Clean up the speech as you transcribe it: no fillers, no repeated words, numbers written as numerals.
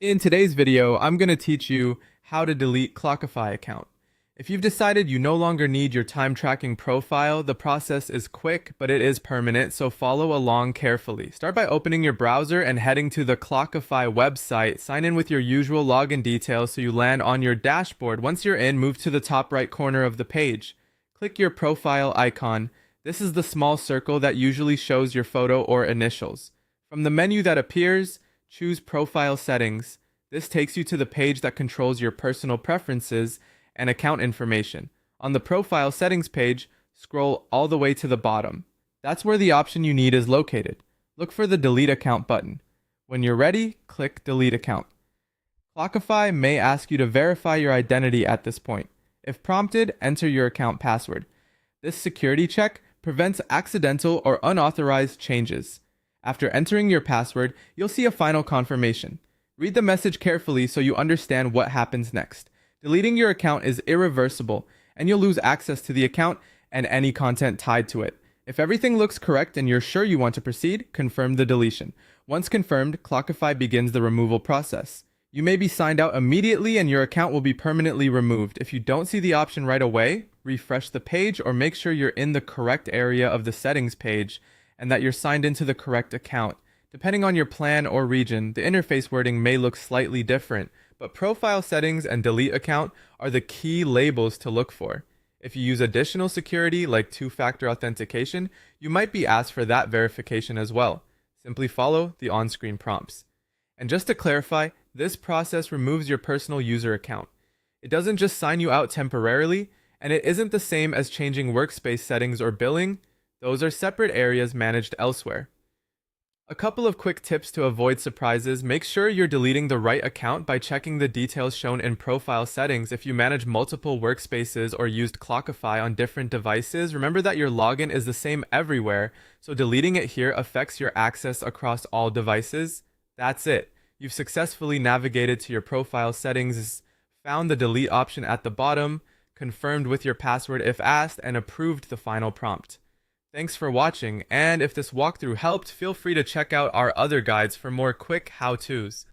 In today's video, I'm going to teach you how to delete Clockify account. If you've decided you no longer need your time tracking profile, the process is quick, but it is permanent, so follow along carefully. Start by opening your browser and heading to the Clockify website. Sign in with your usual login details so you land on your dashboard. Once you're in, move to the top right corner of the page. Click your profile icon. This is the small circle that usually shows your photo or initials. From the menu that appears, choose Profile Settings. This takes you to the page that controls your personal preferences and account information. On the Profile Settings page, scroll all the way to the bottom. That's where the option you need is located. Look for the Delete Account button. When you're ready, click Delete Account. Clockify may ask you to verify your identity at this point. If prompted, enter your account password. This security check prevents accidental or unauthorized changes. After entering your password, you'll see a final confirmation. Read the message carefully so you understand what happens next. Deleting your account is irreversible, and you'll lose access to the account and any content tied to it. If everything looks correct and you're sure you want to proceed, confirm the deletion. Once confirmed, Clockify begins the removal process. You may be signed out immediately and your account will be permanently removed. If you don't see the option right away, refresh the page or make sure you're in the correct area of the settings page and that you're signed into the correct account. Depending on your plan or region, the interface wording may look slightly different, but profile settings and delete account are the key labels to look for. If you use additional security like two-factor authentication, you might be asked for that verification as well. Simply follow the on-screen prompts. And just to clarify, this process removes your personal user account. It doesn't just sign you out temporarily, and it isn't the same as changing workspace settings or billing. Those are separate areas managed elsewhere. A couple of quick tips to avoid surprises. Make sure you're deleting the right account by checking the details shown in profile settings. If you manage multiple workspaces or used Clockify on different devices, remember that your login is the same everywhere, so deleting it here affects your access across all devices. That's it. You've successfully navigated to your profile settings, found the delete option at the bottom, confirmed with your password if asked, and approved the final prompt. Thanks for watching, and if this walkthrough helped, feel free to check out our other guides for more quick how-tos.